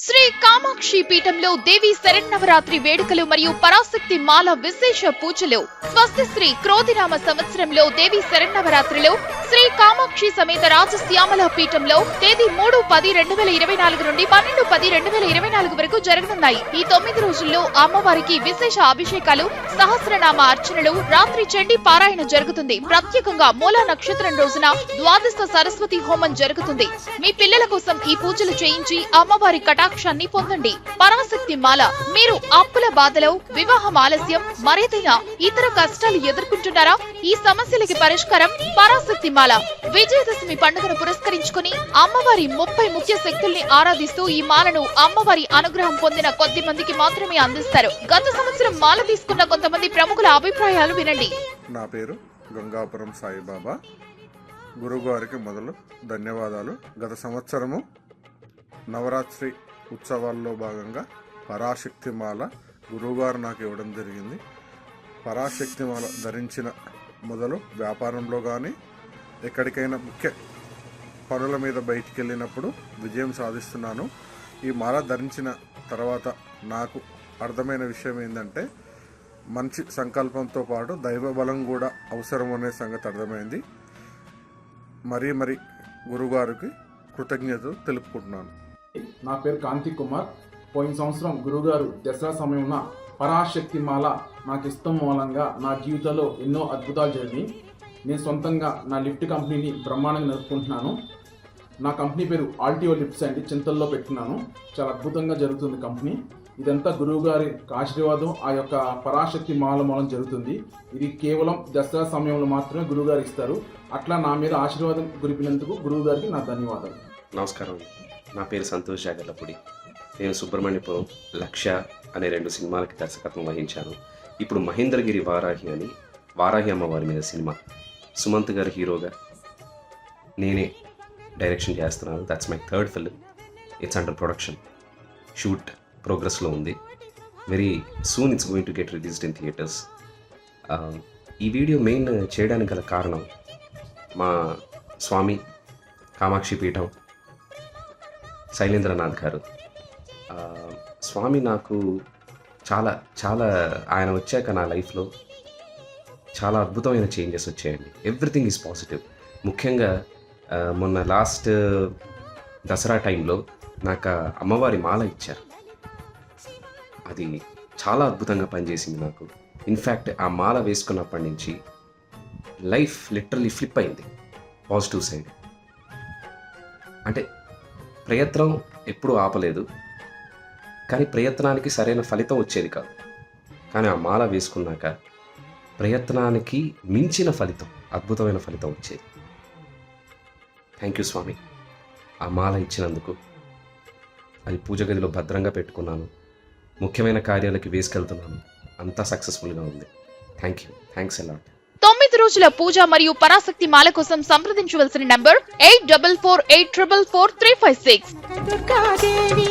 శ్రీ కామాక్షి పీఠంలో దేవి శరన్నవరాత్రి వేడుకలు మరియు పరాశక్తి మాల విశేష పూజలు. స్వస్తి శ్రీ క్రోధినామ సంవత్సరంలో దేవి శరన్నవరాత్రిలో శ్రీ కామాక్షి సమేత రాజశ్యామల పీఠంలో తేదీ 3-10-2024 నుండి 12-10-2024 వరకు జరగనున్నాయి. ఈ 9 రోజుల్లో అమ్మవారికి విశేష అభిషేకాలు, సహస్రనామ అర్చనలు, రాత్రి చండీ పారాయణ జరుగుతుంది. ప్రత్యేకంగా మూలా నక్షత్రం రోజున ద్వాదశ సరస్వతి హోమం జరుగుతుంది. మీ పిల్లల కోసం ఈ పూజలు చేయించి అమ్మవారి కటాక్షాన్ని పొందండి. పరాశక్తి మాల. మీరు అప్పుల బాధలో, వివాహం ఆలస్యం, మరేదైనా ఇతర కష్టాలు ఎదుర్కొంటున్నారా? ఈ సమస్యలకి పరిష్కారం పరాశక్తి మాల. విజయదశమి పండుగను పురస్కరించుకుని అమ్మవారి 30 ముఖ్య శక్తుల్ని ఆరాధిస్తూ ఈ మాలను అమ్మవారి అనుగ్రహం పొందిన కొద్ది మందికి మాత్రమే అందిస్తారు. గత సంవత్సరం మాల తీసుకున్న కొంతమంది ప్రముఖుల అభిప్రాయాలు వినండి. నా పేరు గంగాపురం సాయిబాబా. గురువుగారికి మొదలు ధన్యవాదాలు. గత సంవత్సరము నవరాత్రి ఉత్సవాల్లో భాగంగా పరాశక్తి మాల గురువుగారు నాకు ఇవ్వడం జరిగింది. పరాశక్తి మాల ధరించిన మొదలు వ్యాపారంలో కానీ ఎక్కడికైనా ముఖ్య పనుల మీద బయటికి వెళ్ళినప్పుడు విజయం సాధిస్తున్నాను. ఈ మాల ధరించిన తర్వాత నాకు అర్థమైన విషయం ఏంటంటే, మంచి సంకల్పంతో పాటు దైవ బలం కూడా అవసరం అనే సంగతి అర్థమైంది. మరీ గురువుగారికి కృతజ్ఞతలు తెలుపుకుంటున్నాను. నా పేరు కాంతి కుమార్. పోయిన సంవత్సరం గురుగారు దసరా సమయంలో పరాశక్తి మాల నాకు ఇష్టం మూలంగా నా జీవితంలో ఎన్నో అద్భుతాలు జరిగినాయి. నేను సొంతంగా నా లిఫ్ట్ కంపెనీని బ్రహ్మాండంగా నడుపుకుంటున్నాను. నా కంపెనీ పేరు ఆల్టియో లిఫ్ట్స్ అండి, చింతల్లో పెట్టుకున్నాను. చాలా అద్భుతంగా జరుగుతుంది కంపెనీ. ఇదంతా గురువు గారి ఆశీర్వాదం, ఆ యొక్క పరాశక్తి మాల మూలం జరుగుతుంది. ఇది కేవలం దసరా సమయంలో మాత్రమే గురువుగారు ఇస్తారు. అట్లా నా మీద ఆశీర్వాదం గురిపినందుకు గురువు గారికి నా ధన్యవాదాలు. నమస్కారం. నా పేరు సంతోష్ జాగర్లపూడి. నేను సుబ్రహ్మణ్యపురం, లక్ష్య అనే 2 సినిమాలకి దర్శకత్వం వహించాను. ఇప్పుడు మహేంద్రగిరి వారాహి అని వారాహి అమ్మవారి మీద సినిమా, సుమంత్ గారు హీరోగా, నేనే డైరెక్షన్ చేస్తున్నాను. That's my 3rd film. It's under production. Shoot ప్రోగ్రెస్లో ఉంది. Very soon it's going to get released in theatres. ఈ వీడియో మెయిన్ చేయడానికి గల కారణం మా స్వామి కామాక్షి పీఠం శైలేంద్రనాథ్ గారు. స్వామి నాకు చాలా ఆయన వచ్చాక నా లైఫ్లో చాలా అద్భుతమైన చేంజెస్ వచ్చాయండి. Everything is positive. ముఖ్యంగా మొన్న లాస్ట్ దసరా టైంలో నాకు అమ్మవారి మాల ఇచ్చారు. అది చాలా అద్భుతంగా పనిచేసింది నాకు. ఇన్ఫ్యాక్ట్ ఆ మాల వేసుకున్నప్పటి నుంచి లైఫ్ లిటరల్లీ ఫ్లిప్ అయింది పాజిటివ్ సైడ్. అంటే ప్రయత్నం ఎప్పుడూ ఆపలేదు, కానీ ప్రయత్నానికి సరైన ఫలితం వచ్చేది కాదు. కానీ ఆ మాల వేసుకున్నాక ప్రయత్నానికి మించిన ఫలితం, అద్భుతమైన ఫలితం వచ్చేది. థ్యాంక్ యూ స్వామి. ఆ మాల ఇచ్చినందుకు. అది పూజ గదిలో భద్రంగా పెట్టుకున్నాను. ముఖ్యమైన కార్యాలకి వేసుకెళ్తున్నాను. అంతా సక్సెస్ఫుల్గా ఉంది. Thank you. Thanks a lot. 9 రోజుల పూజ మరియు పరాశక్తి మాల కోసం సంప్రదించవలసిన నంబర్ 8448444356.